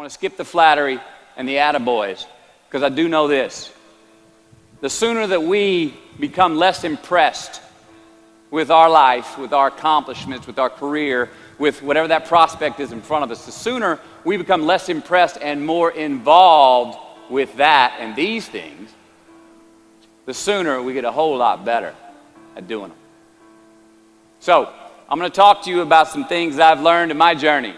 want to skip the flattery and the attaboys, because I do know this. The sooner that we become less impressed with our life, with our accomplishments, with our career, with whatever that prospect is in front of us, the sooner we become less impressed and more involved with that and these things, the sooner we get a whole lot better at doing them. So, I'm going to talk to you about some things I've learned in my journey.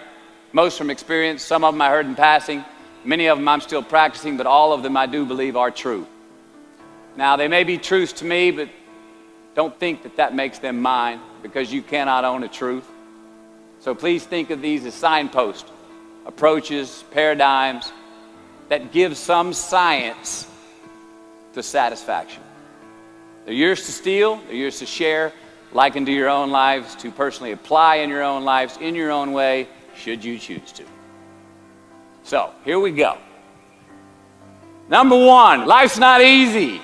Most from experience, some of them I heard in passing, many of them I'm still practicing, but all of them I do believe are true. Now, they may be truths to me, but don't think that that makes them mine, because you cannot own a truth. So please think of these as signposts, approaches, paradigms that give some science to satisfaction. They're yours to steal, they're yours to share, liken to your own lives, to personally apply in your own lives, in your own way, should you choose to. So, here we go. Number one, life's not easy.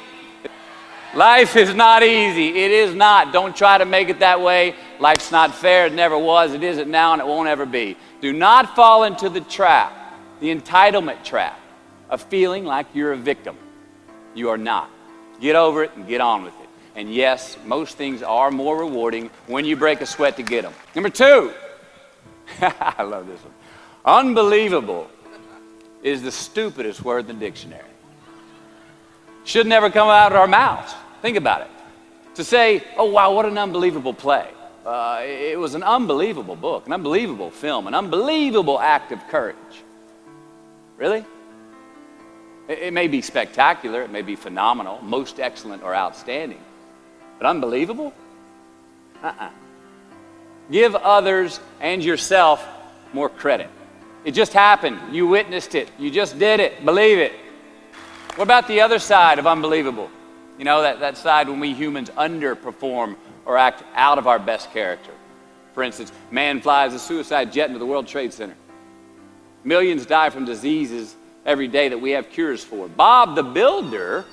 Life is not easy. It is not. Don't try to make it that way. Life's not fair. It never was. It isn't now, and it won't ever be. Do not fall into the trap, the entitlement trap, of feeling like you're a victim. You are not. Get over it and get on with it. And yes, most things are more rewarding when you break a sweat to get them. Number two, I love this one. Unbelievable is the stupidest word in the dictionary. Should never come out of our mouths. Think about it. To say, oh wow, what an unbelievable play. It was an unbelievable book, an unbelievable film, an unbelievable act of courage. Really? It may be spectacular, it may be phenomenal, most excellent or outstanding. But unbelievable? Give others and yourself more credit. It just happened. You witnessed it. You just did it. Believe it. What about the other side of unbelievable? You know, that side when we humans underperform or act out of our best character. For instance, man flies a suicide jet into the World Trade Center. Millions die from diseases every day that we have cures for. Bob the Builder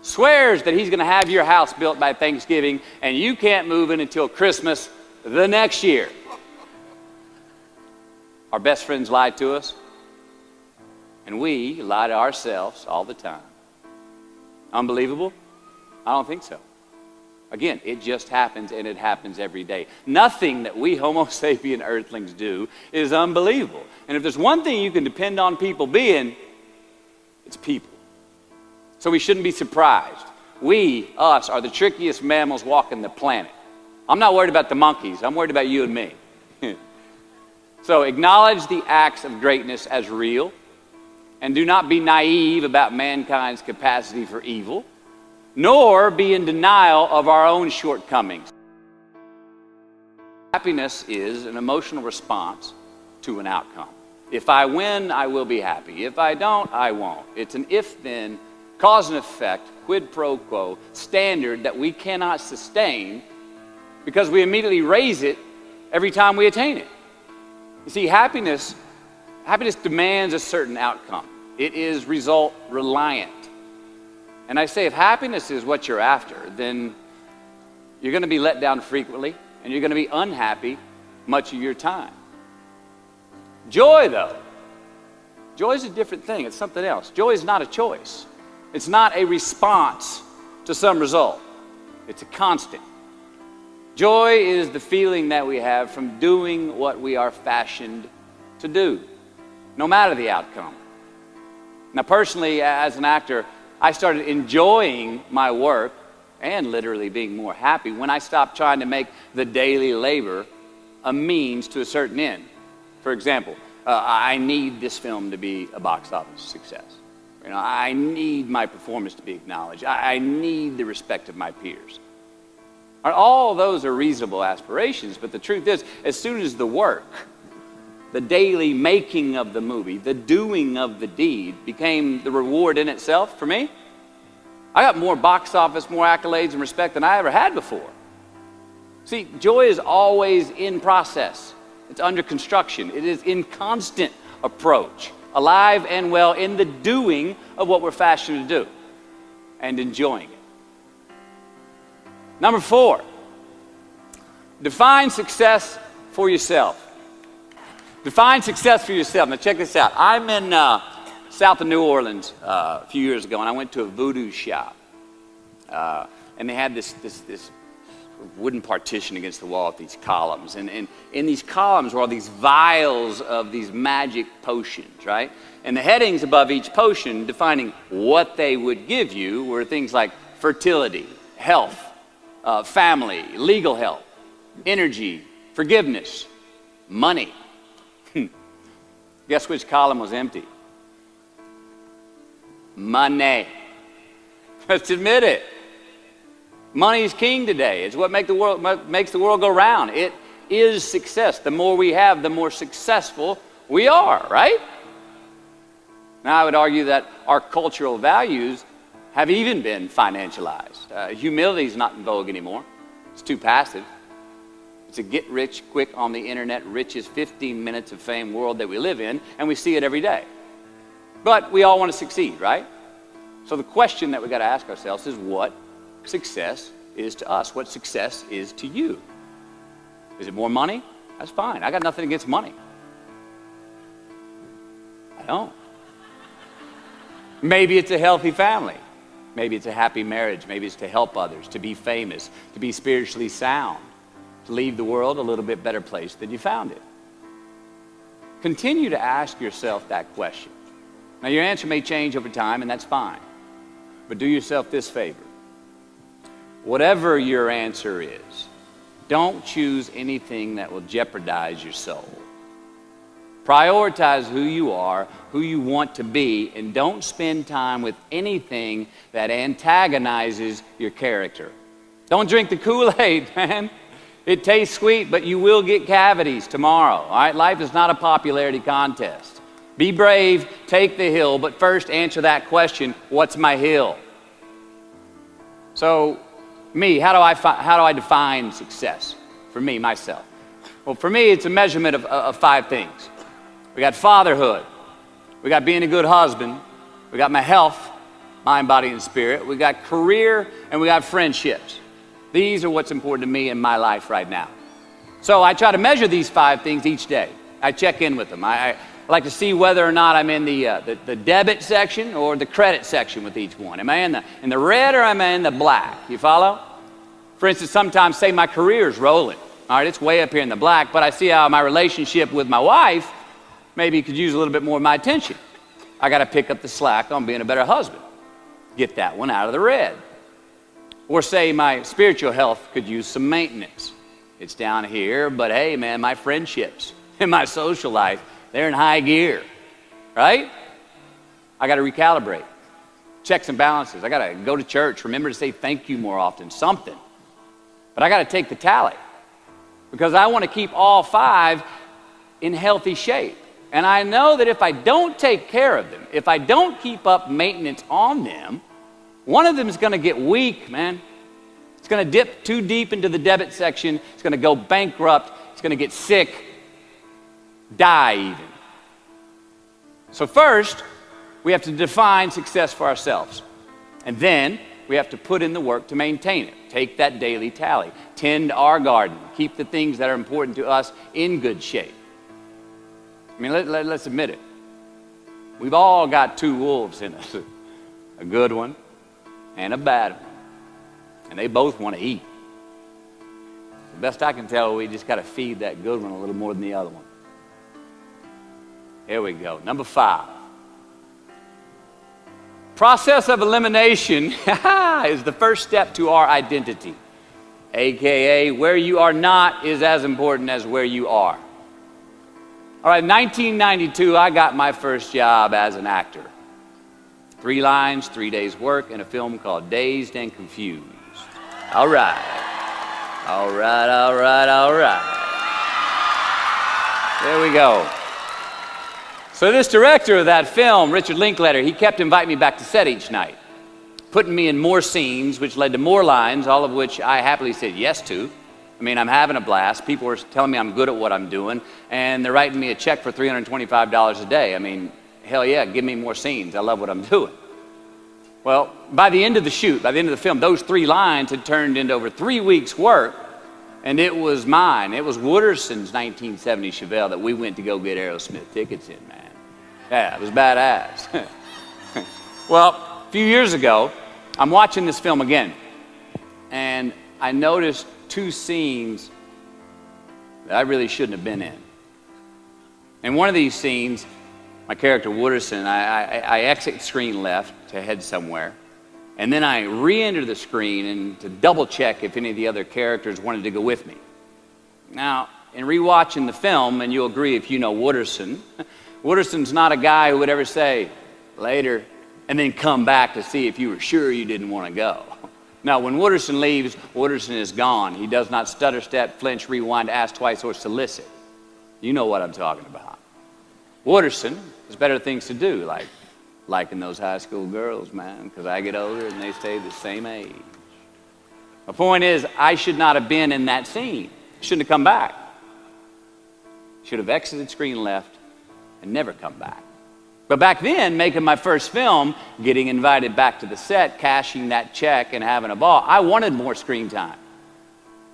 swears that he's going to have your house built by Thanksgiving, and you can't move in until Christmas the next year. Our best friends lie to us, and we lie to ourselves all the time. Unbelievable? I don't think so. Again, it just happens, and it happens every day. Nothing that we Homo sapien earthlings do is unbelievable. And if there's one thing you can depend on people being, it's people. So we shouldn't be surprised. We, us, are the trickiest mammals walking the planet. I'm not worried about the monkeys. I'm worried about you and me. So acknowledge the acts of greatness as real, and do not be naive about mankind's capacity for evil, nor be in denial of our own shortcomings. Happiness is an emotional response to an outcome. If I win, I will be happy. If I don't, I won't. It's an if-then, cause and effect, quid pro quo standard that we cannot sustain because we immediately raise it every time we attain it. You see, happiness demands a certain outcome. It is result reliant. And I say, if happiness is what you're after, then you're going to be let down frequently, and you're going to be unhappy much of your time. Joy, though, joy is a different thing. It's something else. Joy is not a choice. It's not a response to some result. It's a constant. Joy is the feeling that we have from doing what we are fashioned to do, no matter the outcome. Now, personally, as an actor, I started enjoying my work and literally being more happy when I stopped trying to make the daily labor a means to a certain end. For example, I need this film to be a box office success. You know, I need my performance to be acknowledged. I need the respect of my peers. All those are reasonable aspirations, but the truth is, as soon as the work, the daily making of the movie, the doing of the deed became the reward in itself for me, I got more box office, more accolades and respect than I ever had before. See, joy is always in process. It's under construction. It is in constant approach, alive and well in the doing of what we're fashioned to do and enjoying it. Number 4, define success for yourself. Define success for yourself. Now check this out. I'm in south of New Orleans a few years ago, and I went to a voodoo shop. And they had this wooden partition against the wall with these columns. And in these columns were all these vials of these magic potions, right? And the headings above each potion defining what they would give you were things like fertility, health, family, legal help, energy, forgiveness, money. Guess which column was empty? Money. Let's admit it. Money is king today. It's what makes the world go round. It is success. The more we have, the more successful we are, right? Now, I would argue that our cultural values have even been financialized. Humility is not in vogue anymore. It's too passive. It's a get-rich-quick on the internet, richest 15 minutes of fame world that we live in, and we see it every day. But we all want to succeed, right? So the question that we've got to ask ourselves is what success is to us, what success is to you. Is it more money? That's fine. I got nothing against money. I don't. Maybe it's a healthy family. Maybe it's a happy marriage. Maybe it's to help others, to be famous, to be spiritually sound, to leave the world a little bit better place than you found it. Continue to ask yourself that question. Now, your answer may change over time, and that's fine. But do yourself this favor. Whatever your answer is, don't choose anything that will jeopardize your soul. Prioritize who you are, who you want to be, and don't spend time with anything that antagonizes your character. Don't drink the Kool-Aid, man. It tastes sweet, but you will get cavities tomorrow, all right? Life is not a popularity contest. Be brave, take the hill, but first answer that question, what's my hill? So, how do I define success? For me, myself. Well, for me, it's a measurement of 5 things. We got fatherhood. We got being a good husband. We got my health, mind, body, and spirit. We got career, and we got friendships. These are what's important to me in my life right now. So I try to measure these 5 things each day. I check in with them. I like to see whether or not I'm in the debit section or the credit section with each one. Am I in the red or am I in the black? You follow? For instance, sometimes say my career's rolling. All right, it's way up here in the black, but I see how my relationship with my wife maybe could use a little bit more of my attention. I got to pick up the slack on being a better husband. Get that one out of the red. Or say my spiritual health could use some maintenance. It's down here, but hey, man, my friendships and my social life, they're in high gear, right? I got to recalibrate. Checks and balances. I got to go to church. Remember to say thank you more often, something. But I got to take the tally because I want to keep all 5 in healthy shape. And I know that if I don't take care of them, if I don't keep up maintenance on them, one of them is going to get weak, man. It's going to dip too deep into the debit section. It's going to go bankrupt. It's going to get sick, die even. So first, we have to define success for ourselves. And then we have to put in the work to maintain it. Take that daily tally. Tend our garden. Keep the things that are important to us in good shape. I mean, let's admit it. We've all got 2 wolves in us. A good one and a bad one. And they both want to eat. The best I can tell, we just got to feed that good one a little more than the other one. Here we go. Number 5. Process of elimination is the first step to our identity. AKA, where you are not is as important as where you are. All right, 1992, I got my first job as an actor. 3 lines, 3 days work in a film called Dazed and Confused. All right. All right, all right, all right. There we go. So this director of that film, Richard Linklater, he kept inviting me back to set each night, putting me in more scenes, which led to more lines, all of which I happily said yes to. I mean, I'm having a blast. People are telling me I'm good at what I'm doing, and they're writing me a check for $325 a day. I mean, hell yeah, give me more scenes. I love what I'm doing. Well, by the end of the shoot, by the end of the film, those 3 lines had turned into over 3 weeks' work, And it was mine. It was Wooderson's 1970 Chevelle that we went to go get Aerosmith tickets in, man. Yeah, it was badass. Well, a few years ago, I'm watching this film again, and I noticed two scenes that I really shouldn't have been in. In one of these scenes, my character Wooderson, I exit screen left to head somewhere, and then I re-enter the screen and to double check if any of the other characters wanted to go with me. Now, in rewatching the film, and you'll agree if you know Wooderson, Wooderson's not a guy who would ever say, later, and then come back to see if you were sure you didn't want to go. Now, when Wooderson leaves, Wooderson is gone. He does not stutter, step, flinch, rewind, ask twice, or solicit. You know what I'm talking about. Wooderson has better things to do, like liking those high school girls, man, because I get older and they stay the same age. My point is, I should not have been in that scene. Shouldn't have come back. Should have exited screen left and never come back. But back then, making my first film, getting invited back to the set, cashing that check and having a ball, I wanted more screen time.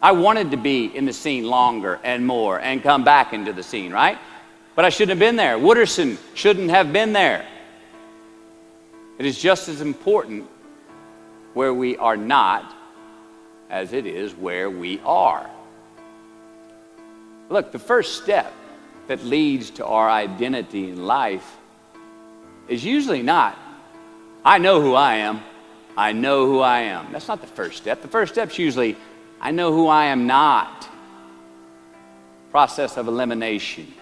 I wanted to be in the scene longer and more and come back into the scene, right? But I shouldn't have been there. Wooderson shouldn't have been there. It is just as important where we are not as it is where we are. Look, the first step that leads to our identity in life is usually not, I know who I am. I know who I am. That's not the first step. The first step's usually, I know who I am not. Process of elimination.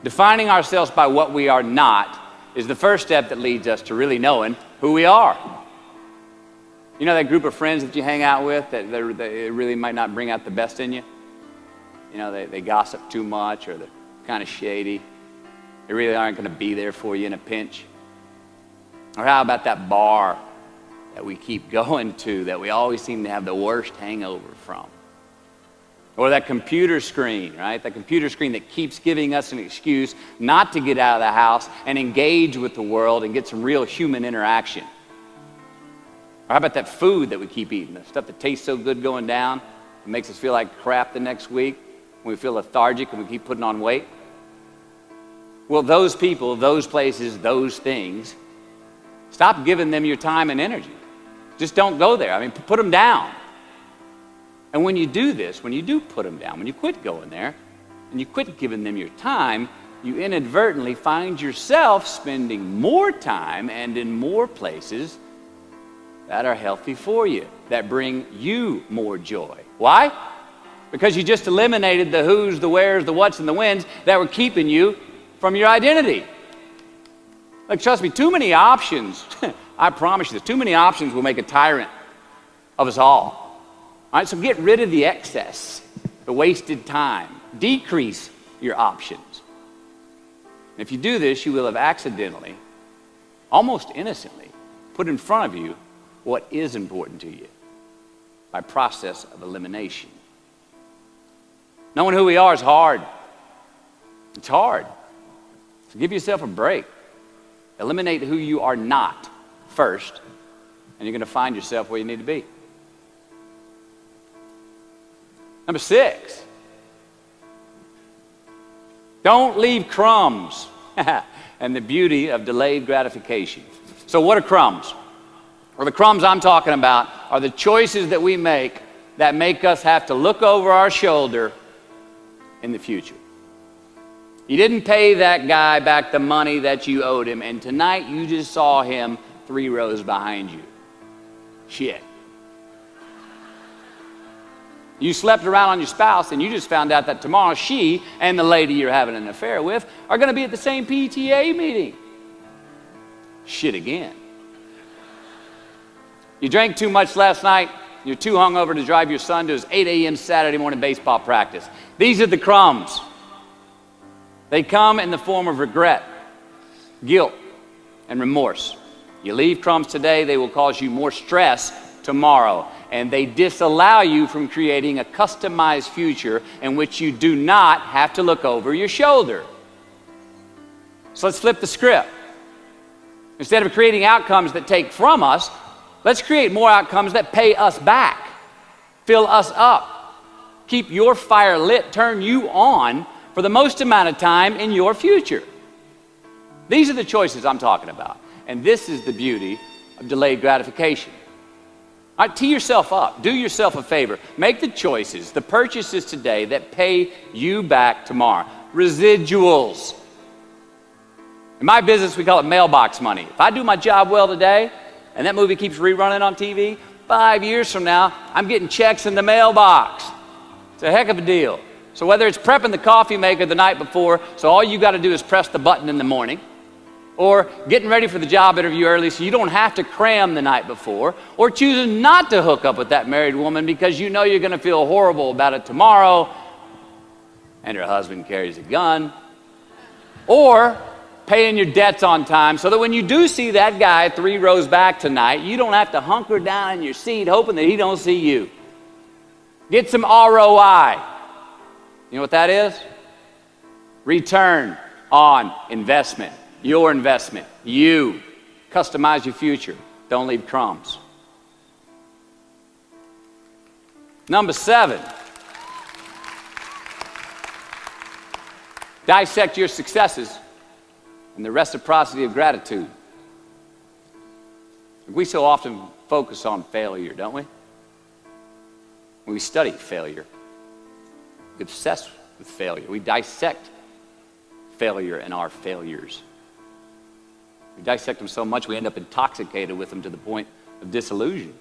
Defining ourselves by what we are not is the first step that leads us to really knowing who we are. You know that group of friends that you hang out with that they really might not bring out the best in you? You know, they gossip too much, or they're kind of shady. They really aren't going to be there for you in a pinch. Or how about that bar that we keep going to that we always seem to have the worst hangover from? Or that computer screen, right? That computer screen that keeps giving us an excuse not to get out of the house and engage with the world and get some real human interaction. Or how about that food that we keep eating, the stuff that tastes so good going down, it makes us feel like crap the next week, when we feel lethargic and we keep putting on weight? Well, those people, those places, those things, stop giving them your time and energy. Just don't go there. I mean, put them down. And when you do this, when you do put them down, when you quit going there, and you quit giving them your time, you inadvertently find yourself spending more time and in more places that are healthy for you, that bring you more joy. Why? Because you just eliminated the who's, the where's, the what's, and the when's that were keeping you from your identity. Like, trust me, too many options, I promise you this, too many options will make a tyrant of us all. All right, so get rid of the excess, the wasted time. Decrease your options. And if you do this, you will have accidentally, almost innocently, put in front of you what is important to you by process of elimination. Knowing who we are is hard. It's hard. So give yourself a break. Eliminate who you are not first, and you're going to find yourself where you need to be. Number 6, don't leave crumbs. And the beauty of delayed gratification. So what are crumbs? Well, the crumbs I'm talking about are the choices that we make that make us have to look over our shoulder in the future. You didn't pay that guy back the money that you owed him, and tonight you just saw him 3 rows behind you. Shit. You slept around on your spouse, and you just found out that tomorrow she and the lady you're having an affair with are going to be at the same PTA meeting. Shit again. You drank too much last night. You're too hungover to drive your son to his 8 a.m. Saturday morning baseball practice. These are the crumbs. They come in the form of regret, guilt, and remorse. You leave crumbs today, they will cause you more stress tomorrow. And they disallow you from creating a customized future in which you do not have to look over your shoulder. So let's flip the script. Instead of creating outcomes that take from us, let's create more outcomes that pay us back, fill us up, keep your fire lit, turn you on for the most amount of time in your future. These are the choices I'm talking about. And this is the beauty of delayed gratification. All right, tee yourself up. Do yourself a favor. Make the choices, the purchases today that pay you back tomorrow. Residuals. In my business, we call it mailbox money. If I do my job well today, and that movie keeps rerunning on TV, 5 years from now, I'm getting checks in the mailbox. It's a heck of a deal. So whether it's prepping the coffee maker the night before, so all you got to do is press the button in the morning, or getting ready for the job interview early so you don't have to cram the night before, or choosing not to hook up with that married woman because you know you're going to feel horrible about it tomorrow, and her husband carries a gun, or paying your debts on time so that when you do see that guy 3 rows back tonight, you don't have to hunker down in your seat hoping that he don't see you. Get some ROI. You know what that is? Return on investment. Your investment. You. Customize your future. Don't leave crumbs. Number 7. Dissect your successes and the reciprocity of gratitude. We so often focus on failure, don't we? When we study failure, we obsess with failure. We dissect failure and our failures. We dissect them so much we end up intoxicated with them to the point of disillusion.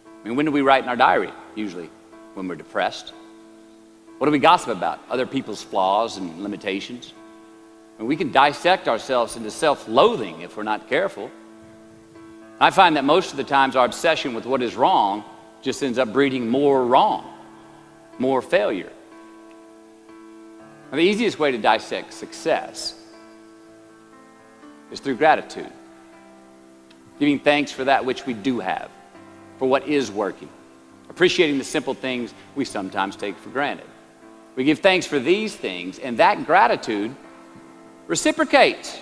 I mean, when do we write in our diary? Usually when we're depressed. What do we gossip about? Other people's flaws and limitations. And we can dissect ourselves into self-loathing if we're not careful. I find that most of the times our obsession with what is wrong just ends up breeding more wrong, more failure. Now, the easiest way to dissect success is through gratitude. Giving thanks for that which we do have, for what is working. Appreciating the simple things we sometimes take for granted. We give thanks for these things, and that gratitude reciprocates,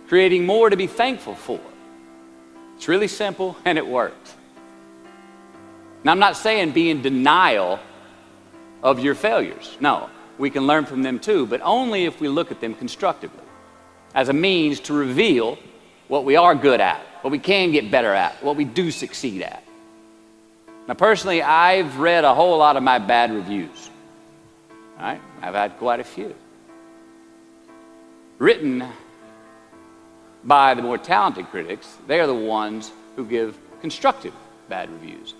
creating more to be thankful for. It's really simple, and it works. Now, I'm not saying be in denial of your failures. No, we can learn from them too, but only if we look at them constructively, as a means to reveal what we are good at, what we can get better at, what we do succeed at. Now, personally, I've read a whole lot of my bad reviews. All right? I've had quite a few. Written by the more talented critics, they are the ones who give constructive bad reviews.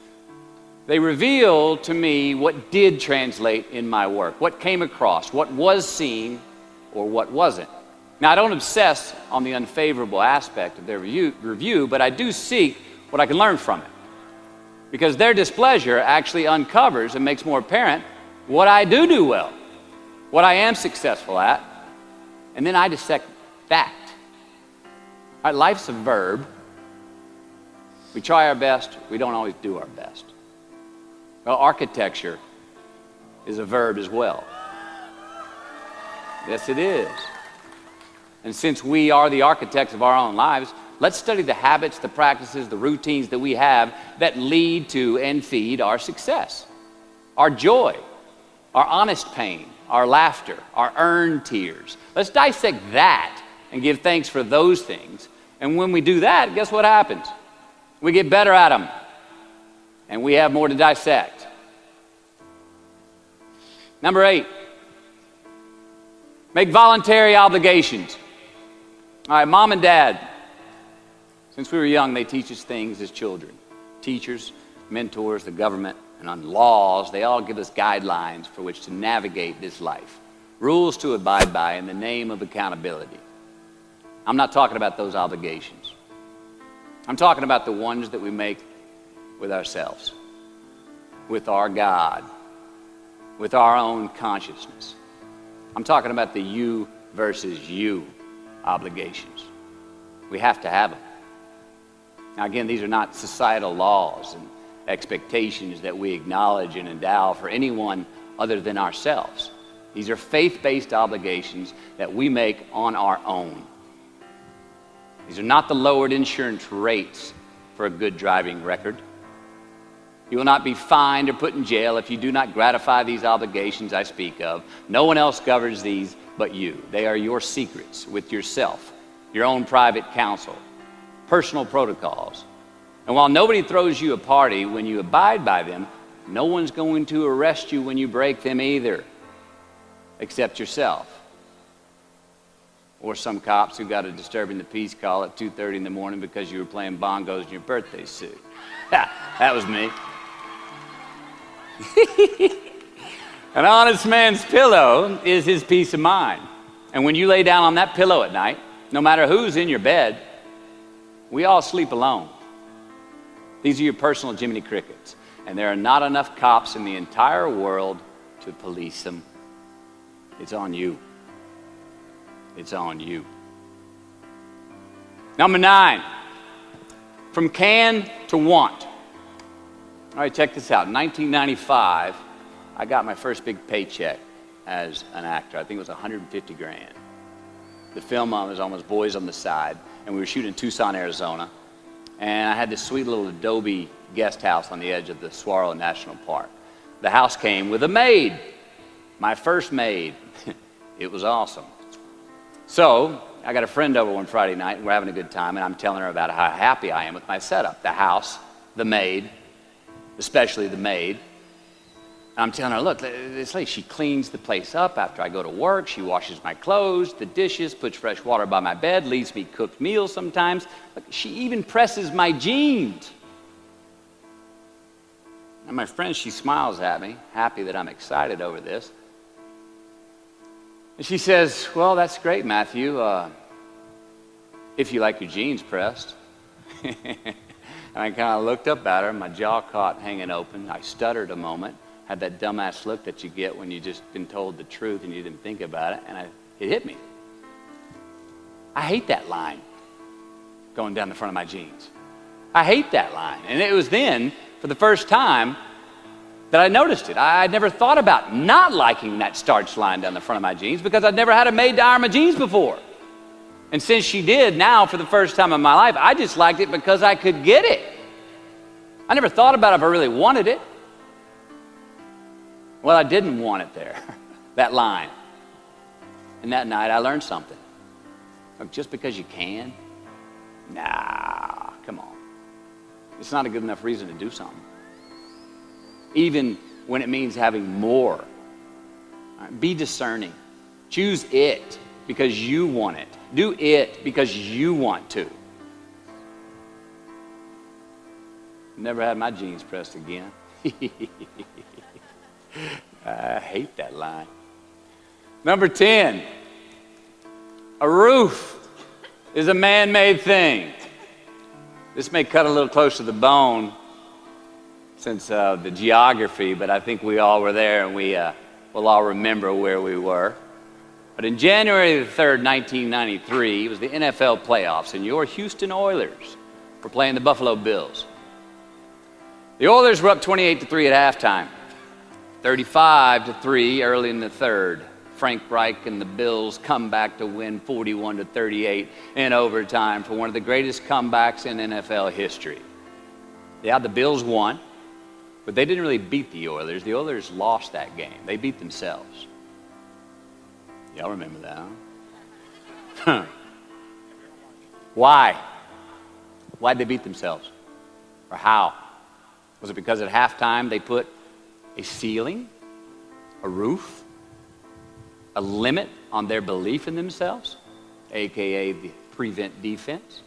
They reveal to me what did translate in my work, what came across, what was seen, or what wasn't. Now, I don't obsess on the unfavorable aspect of their review, but I do seek what I can learn from it. Because their displeasure actually uncovers and makes more apparent what I do well, what I am successful at, and then I dissect that. All right, life's a verb. We try our best, we don't always do our best. Well, architecture is a verb as well. Yes, it is. And since we are the architects of our own lives, let's study the habits, the practices, the routines that we have that lead to and feed our success, our joy, our honest pain, our laughter, our earned tears. Let's dissect that and give thanks for those things. And when we do that, guess what happens? We get better at them, and we have more to dissect. Number 8, make voluntary obligations. All right, mom and dad, since we were young, they teach us things as children. Teachers, mentors, the government, and on laws, they all give us guidelines for which to navigate this life. Rules to abide by in the name of accountability. I'm not talking about those obligations. I'm talking about the ones that we make with ourselves, with our God, with our own consciousness. I'm talking about the you versus you obligations. We have to have them. Now again, these are not societal laws and expectations that we acknowledge and endow for anyone other than ourselves. These are faith-based obligations that we make on our own. These are not the lowered insurance rates for a good driving record. You will not be fined or put in jail if you do not gratify these obligations I speak of. No one else governs these but you. They are your secrets with yourself, your own private counsel, personal protocols. And while nobody throws you a party when you abide by them, no one's going to arrest you when you break them either, except yourself. Or some cops who got a disturbing the peace call at 2:30 in the morning because you were playing bongos in your birthday suit. That was me. An honest man's pillow is his peace of mind. And when you lay down on that pillow at night, no matter who's in your bed, we all sleep alone. These are your personal Jiminy Crickets. And there are not enough cops in the entire world to police them. It's on you. It's on you. Number 9, from can to want. All right, check this out. In 1995, I got my first big paycheck as an actor. I think it was 150 grand. The film was almost Boys on the Side, and we were shooting in Tucson, Arizona. And I had this sweet little adobe guest house on the edge of the Saguaro National Park. The house came with a maid, my first maid. It was awesome. So I got a friend over one Friday night, and we're having a good time, and I'm telling her about how happy I am with my setup. The house, the maid, especially the maid. And I'm telling her, look, this lady, she cleans the place up after I go to work. She washes my clothes, the dishes, puts fresh water by my bed, leaves me cooked meals sometimes. Look, she even presses my jeans. And my friend, she smiles at me, happy that I'm excited over this. And she says, well, that's great, Matthew, if you like your jeans pressed. And I kind of looked up at her, my jaw caught hanging open. I stuttered a moment, had that dumbass look that you get when you've just been told the truth and you didn't think about it, and it hit me. I hate that line going down the front of my jeans. I hate that line. And it was then, for the first time, that I noticed it. I'd never thought about not liking that starched line down the front of my jeans because I'd never had a maid to iron my jeans before. And since she did, now for the first time in my life, I just liked it because I could get it. I never thought about if I really wanted it. Well, I didn't want it there, that line. And that night I learned something. Look, just because you can, nah, come on. It's not a good enough reason to do something. Even when it means having more. All right, be discerning. Choose it because you want it. Do it because you want to. Never had my jeans pressed again. I hate that line. Number 10, a roof is a man-made thing. This may cut a little close to the bone since the geography, but I think we all were there and we'll all remember where we were. But in January the 3rd, 1993, it was the NFL playoffs, and your Houston Oilers were playing the Buffalo Bills. The Oilers were up 28-3 at halftime, 35-3 early in the third. Frank Reich and the Bills come back to win 41-38 in overtime for one of the greatest comebacks in NFL history. Yeah, the Bills won, but they didn't really beat the Oilers. The Oilers lost that game. They beat themselves. Y'all remember that, huh? Why? Why'd they beat themselves? Or how? Was it because at halftime they put a ceiling, a roof, a limit on their belief in themselves, aka the prevent defense?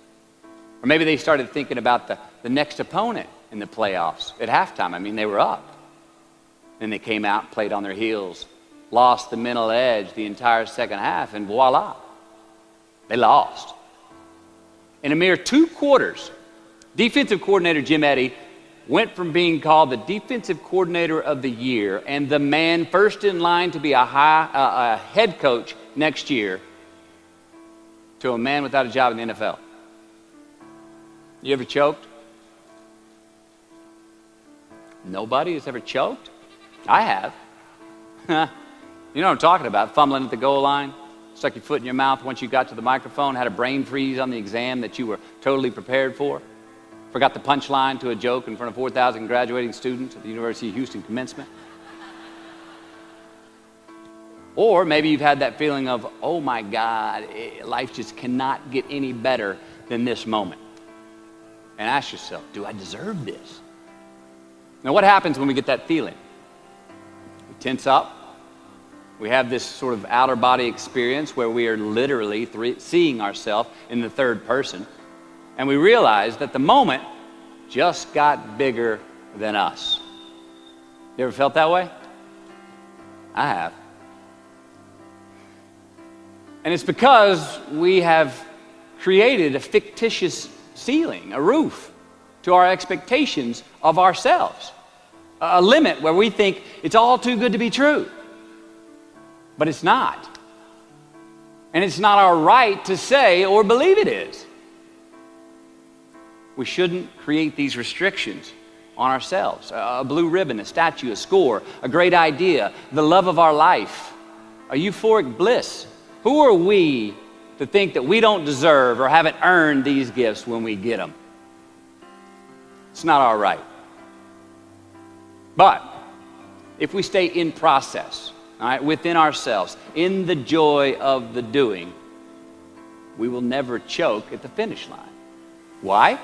Or maybe they started thinking about the next opponent in the playoffs at halftime. I mean, they were up. Then they came out and played on their heels, lost the mental edge the entire second half, and voila, they lost. In a mere 2 quarters, defensive coordinator Jim Eddy went from being called the defensive coordinator of the year and the man first in line to be a head coach next year to a man without a job in the NFL. You ever choked? Nobody has ever choked? I have. You know what I'm talking about, fumbling at the goal line, stuck your foot in your mouth once you got to the microphone, had a brain freeze on the exam that you were totally prepared for. Forgot the punchline to a joke in front of 4,000 graduating students at the University of Houston commencement. Or maybe you've had that feeling of, oh my God, life just cannot get any better than this moment. And ask yourself, do I deserve this? Now, what happens when we get that feeling? We tense up. We have this sort of outer body experience where we are literally seeing ourselves in the third person. And we realize that the moment just got bigger than us. You ever felt that way? I have. And it's because we have created a fictitious ceiling, a roof, to our expectations of ourselves. A limit where we think it's all too good to be true. But it's not. And it's not our right to say or believe it is. We shouldn't create these restrictions on ourselves. A blue ribbon, a statue, a score, a great idea, the love of our life, a euphoric bliss. Who are we to think that we don't deserve or haven't earned these gifts when we get them? It's not our right. But if we stay in process, all right, within ourselves, in the joy of the doing, we will never choke at the finish line. Why?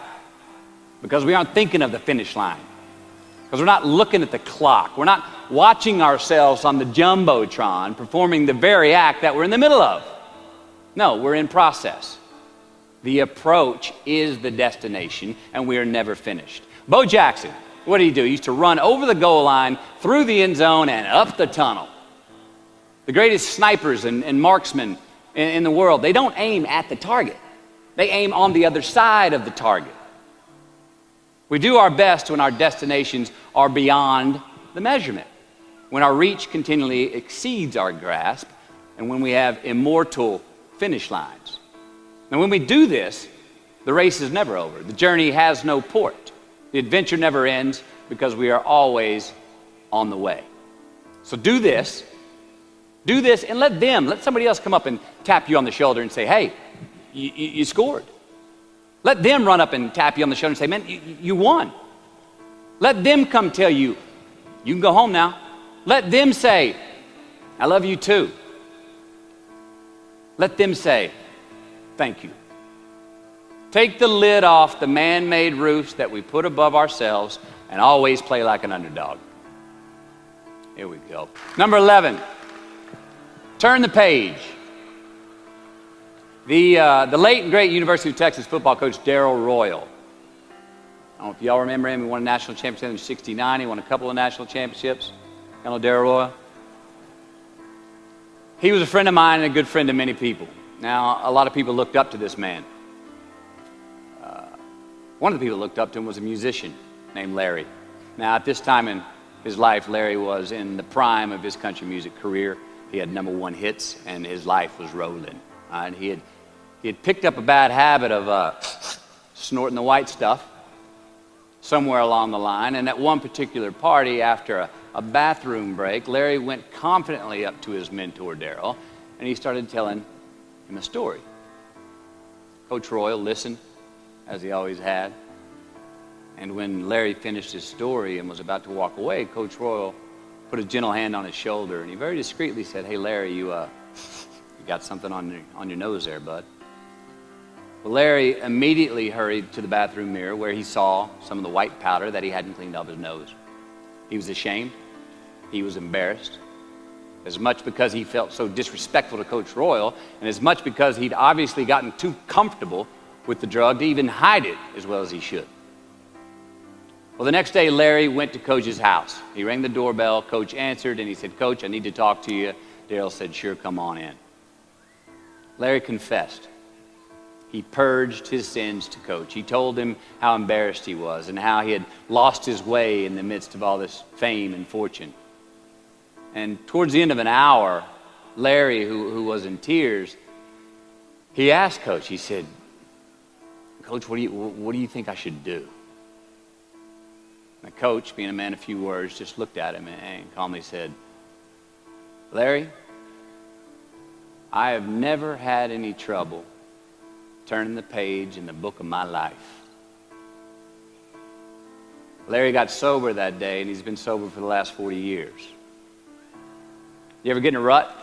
Because we aren't thinking of the finish line. Because we're not looking at the clock. We're not watching ourselves on the Jumbotron performing the very act that we're in the middle of. No, we're in process. The approach is the destination, and we are never finished. Bo Jackson, what did he do? He used to run over the goal line, through the end zone, and up the tunnel. The greatest snipers and marksmen in the world, they don't aim at the target. They aim on the other side of the target. We do our best when our destinations are beyond the measurement, when our reach continually exceeds our grasp, and when we have immortal finish lines. And when we do this, the race is never over. The journey has no port. The adventure never ends because we are always on the way. So do this, and let somebody else come up and tap you on the shoulder and say, hey, you scored. Let them run up and tap you on the shoulder and say, man, you won. Let them come tell you, you can go home now. Let them say, I love you too. Let them say, thank you. Take the lid off the man-made roofs that we put above ourselves and always play like an underdog. Here we go. Number 11, turn the page. The late and great University of Texas football coach Darrell Royal. I don't know if y'all remember him. He won a national championship in '69. He won a couple of national championships. You know Darrell Royal? He was a friend of mine and a good friend of many people. Now, a lot of people looked up to this man. One of the people who looked up to him was a musician named Larry. Now, at this time in his life, Larry was in the prime of his country music career. He had #1 hits, and his life was rolling. And he had picked up a bad habit of snorting the white stuff somewhere along the line. And at one particular party, after a bathroom break, Larry went confidently up to his mentor, Darrell, and he started telling him a story. Coach Royal listened, as he always had. And when Larry finished his story and was about to walk away, Coach Royal put a gentle hand on his shoulder, and he very discreetly said, hey, Larry, you got something on your nose there, bud. Well, Larry immediately hurried to the bathroom mirror where he saw some of the white powder that he hadn't cleaned off his nose. He was ashamed. He was embarrassed. As much because he felt so disrespectful to Coach Royal, and as much because he'd obviously gotten too comfortable with the drug to even hide it as well as he should. Well, the next day, Larry went to Coach's house. He rang the doorbell. Coach answered, and he said, Coach, I need to talk to you. Darrell said, sure, come on in. Larry confessed. He purged his sins to Coach. He told him how embarrassed he was and how he had lost his way in the midst of all this fame and fortune. And towards the end of an hour, Larry, who was in tears, he asked Coach, he said, Coach, what do you think I should do? And the coach, being a man of few words, just looked at him and calmly said, Larry, I have never had any trouble turning the page in the book of my life. Larry got sober that day, and he's been sober for the last 40 years. You ever get in a rut?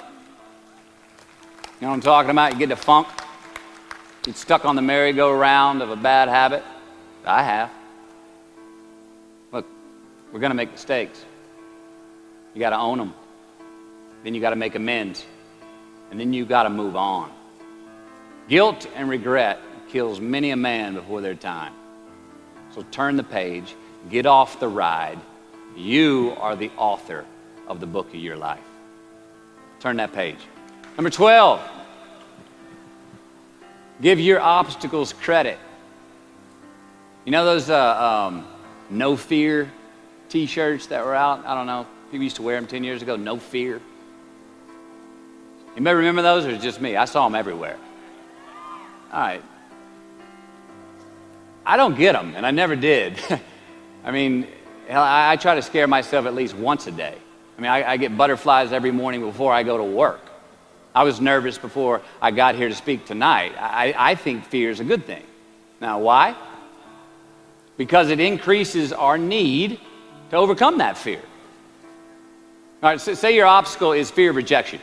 You know what I'm talking about? You get in a funk. Get stuck on the merry-go-round of a bad habit. I have. Look, we're going to make mistakes. You got to own them. Then you got to make amends. And then you got to move on. Guilt and regret kills many a man before their time. So turn the page. Get off the ride. You are the author of the book of your life. Turn that page. Number 12. Give your obstacles credit. You know those no fear t-shirts that were out? I don't know. People used to wear them 10 years ago. No fear. Anybody remember those, or is it just me? I saw them everywhere. All right. I don't get them, and I never did. I mean, I try to scare myself at least once a day. I mean, I get butterflies every morning before I go to work. I was nervous before I got here to speak tonight. I think fear is a good thing. Now, why? Because it increases our need to overcome that fear. All right, so say your obstacle is fear of rejection.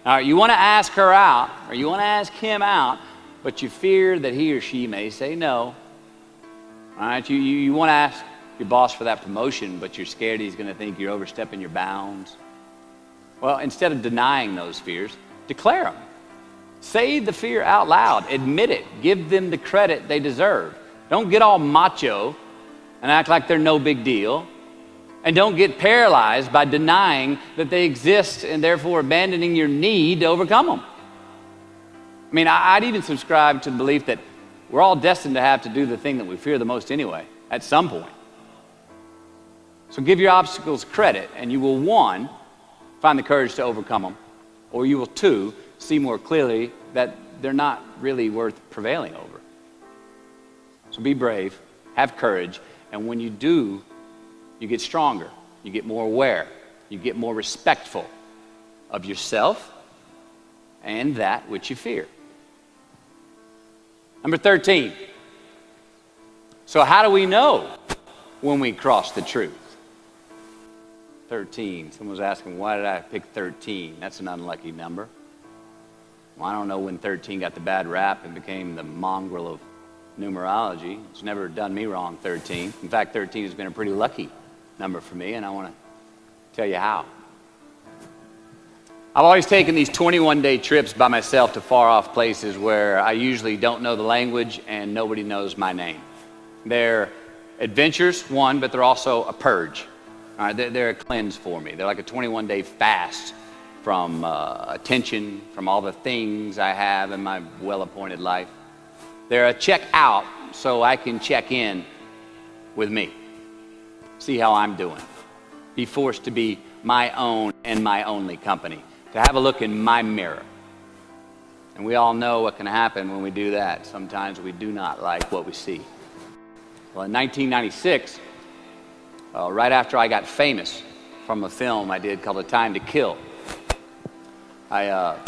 All right, you want to ask her out, or you want to ask him out, but you fear that he or she may say no. All right, you want to ask your boss for that promotion, but you're scared he's going to think you're overstepping your bounds. Well, instead of denying those fears, declare them. Say the fear out loud. Admit it. Give them the credit they deserve. Don't get all macho and act like they're no big deal. And don't get paralyzed by denying that they exist and therefore abandoning your need to overcome them. I mean, I'd even subscribe to the belief that we're all destined to have to do the thing that we fear the most anyway, at some point. So give your obstacles credit, and you will, 1, find the courage to overcome them, or you will, 2, see more clearly that they're not really worth prevailing over. So be brave, have courage, and when you do, you get stronger, you get more aware, you get more respectful of yourself and that which you fear. Number 13. So how do we know when we cross the truth? 13. Someone was asking, why did I pick 13? That's an unlucky number. Well, I don't know when 13 got the bad rap and became the mongrel of numerology. It's never done me wrong, 13. In fact, 13 has been a pretty lucky number for me, and I want to tell you how. I've always taken these 21-day trips by myself to far-off places where I usually don't know the language and nobody knows my name. They're adventures, one, but they're also a purge. All right, they're a cleanse for me. They're like a 21-day fast from attention, from all the things I have in my well-appointed life. They're a check out so I can check in with me. See how I'm doing. Be forced to be my own and my only company. To have a look in my mirror. And we all know what can happen when we do that. Sometimes we do not like what we see. Well, in 1996, right after I got famous from a film I did called A Time to Kill, I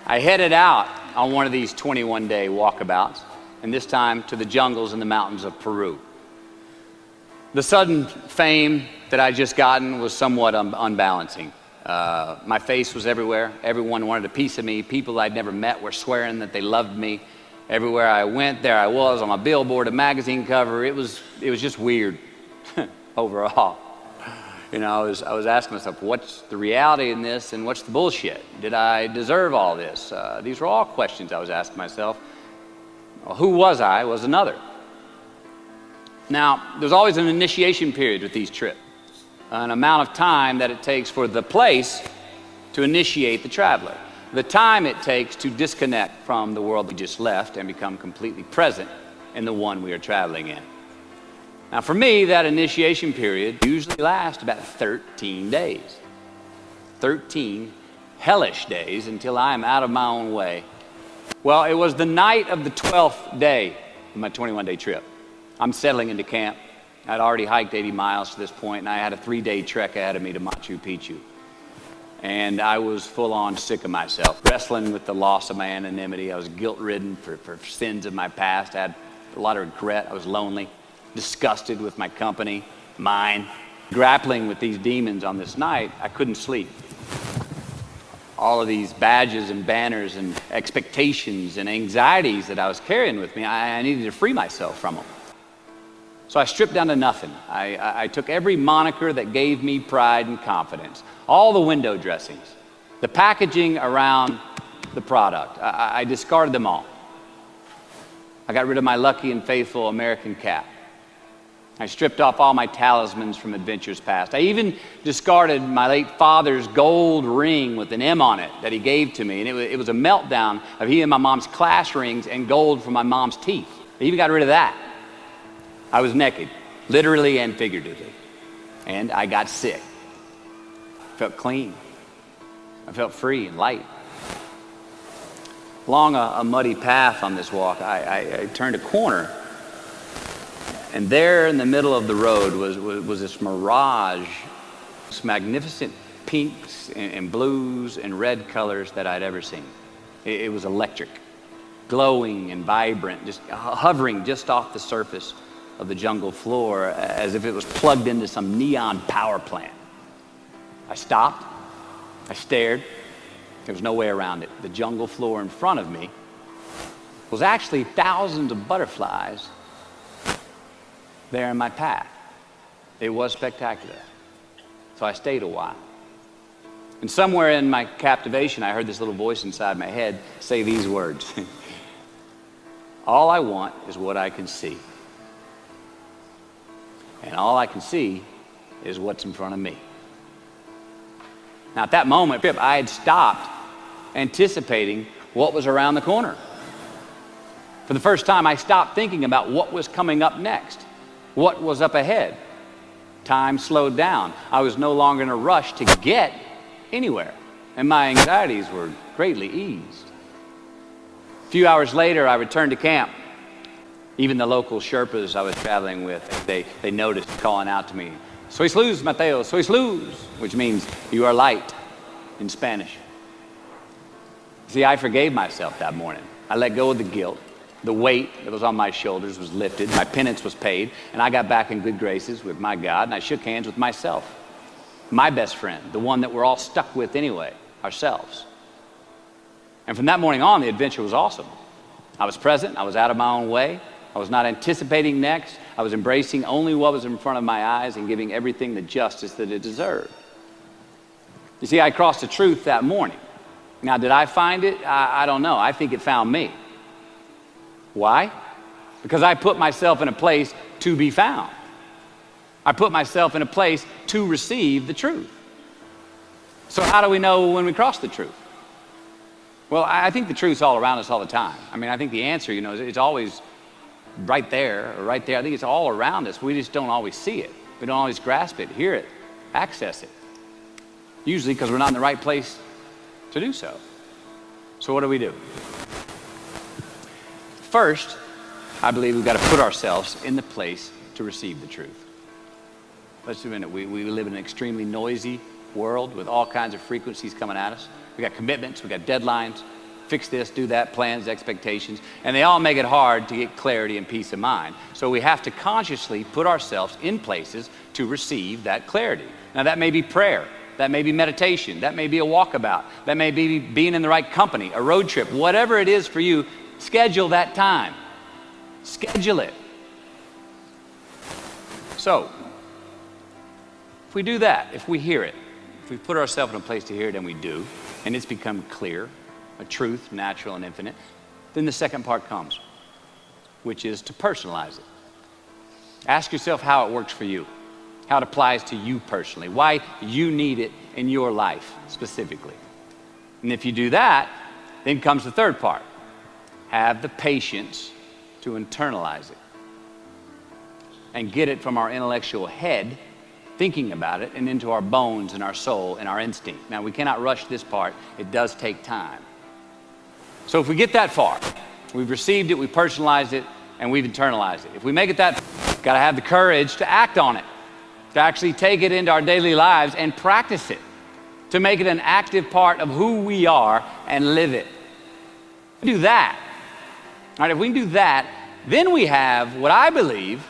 headed out on one of these 21-day walkabouts, and this time to the jungles and the mountains of Peru. The sudden fame that I'd just gotten was somewhat unbalancing. My face was everywhere. Everyone wanted a piece of me. People I'd never met were swearing that they loved me. Everywhere I went, there I was on a billboard, a magazine cover. It was just weird overall. You know, I was asking myself, what's the reality in this and what's the bullshit? Did I deserve all this? These were all questions I was asking myself. Well, who was I was another. Now, there's always an initiation period with these trips. An amount of time that it takes for the place to initiate the traveler. The time it takes to disconnect from the world we just left and become completely present in the one we are traveling in. Now for me, that initiation period usually lasts about 13 days. 13 hellish days until I am out of my own way. Well, it was the night of the 12th day of my 21-day trip. I'm settling into camp. I'd already hiked 80 miles to this point, and I had a 3-day trek ahead of me to Machu Picchu. And I was full on sick of myself, wrestling with the loss of my anonymity. I was guilt-ridden for sins of my past. I had a lot of regret. I was lonely, disgusted with my company. mine. Grappling with these demons on this night, I couldn't sleep. All of these badges and banners and expectations and anxieties that I was carrying with me, I needed to free myself from them. So I stripped down to nothing. I took every moniker that gave me pride and confidence, all the window dressings, the packaging around the product. I discarded them all. I got rid of my lucky and faithful American cap. I stripped off all my talismans from adventures past. I even discarded my late father's gold ring with an M on it that he gave to me. And it was a meltdown of he and my mom's class rings and gold from my mom's teeth. I even got rid of that. I was naked, literally and figuratively. And I got sick. I felt clean. I felt free and light. Along a muddy path on this walk, I turned a corner. And there in the middle of the road was this mirage, this magnificent pinks and blues and red colors that I'd ever seen. It was electric, glowing and vibrant, just hovering just off the surface of the jungle floor as if it was plugged into some neon power plant. I stopped, I stared, there was no way around it. The jungle floor in front of me was actually thousands of butterflies there in my path. It was spectacular. So I stayed a while. And somewhere in my captivation, I heard this little voice inside my head say these words. All I want is what I can see. And all I can see is what's in front of me. Now at that moment, I had stopped anticipating what was around the corner. For the first time, I stopped thinking about what was coming up next. What was up ahead? Time slowed down. I was no longer in a rush to get anywhere, and my anxieties were greatly eased. A few hours later, I returned to camp. Even the local Sherpas I was traveling with, they noticed calling out to me, "Sois luz, Mateo, sois luz," which means you are light in Spanish. See, I forgave myself that morning. I let go of the guilt. The weight that was on my shoulders was lifted, my penance was paid, and I got back in good graces with my God, and I shook hands with myself, my best friend, the one that we're all stuck with anyway, ourselves. And from that morning on, the adventure was awesome. I was present, I was out of my own way, I was not anticipating next, I was embracing only what was in front of my eyes and giving everything the justice that it deserved. You see, I crossed the truth that morning. Now, did I find it? I don't know. I think it found me. Why? Because I put myself in a place to be found. I put myself in a place to receive the truth. So how do we know when we cross the truth? Well, I think the truth's all around us all the time. I mean, I think the answer, it's always right there or right there. I think it's all around us. We just don't always see it. We don't always grasp it, hear it, access it. Usually because we're not in the right place to do so. So what do? First, I believe we've got to put ourselves in the place to receive the truth. Let's do a minute. We live in an extremely noisy world with all kinds of frequencies coming at us. We got commitments, we got deadlines, fix this, do that, plans, expectations, and they all make it hard to get clarity and peace of mind. So we have to consciously put ourselves in places to receive that clarity. Now that may be prayer, that may be meditation, that may be a walkabout, that may be being in the right company, a road trip, whatever it is for you. Schedule that time. Schedule it. So, if we do that, if we hear it, if we put ourselves in a place to hear it, and we do, and it's become clear, a truth, natural and infinite, then the second part comes, which is to personalize it. Ask yourself how it works for you, how it applies to you personally, why you need it in your life specifically. And if you do that, then comes the third part. Have the patience to internalize it and get it from our intellectual head, thinking about it, and into our bones and our soul and our instinct. Now, we cannot rush this part. It does take time. So if we get that far, we've received it, we've personalized it, and we've internalized it. If we make it that far, we've got to have the courage to act on it, to actually take it into our daily lives and practice it, to make it an active part of who we are and live it. Do that. All right, if we can do that, then we have what I believe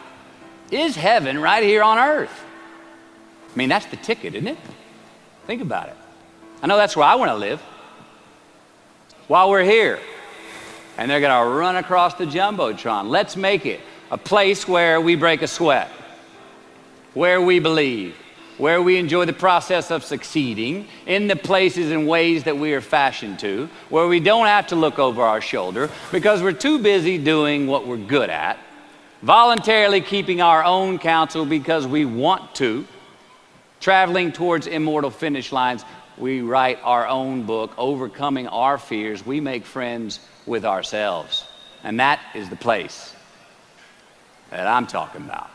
Is heaven right here on earth? I mean, that's the ticket, isn't it? Think about it. I know that's where I want to live. While we're here, and they're going to run across the Jumbotron. Let's make it a place where we break a sweat, where we believe, where we enjoy the process of succeeding in the places and ways that we are fashioned to, where we don't have to look over our shoulder because we're too busy doing what we're good at, voluntarily keeping our own counsel because we want to, traveling towards immortal finish lines. We write our own book, overcoming our fears. We make friends with ourselves. And that is the place that I'm talking about.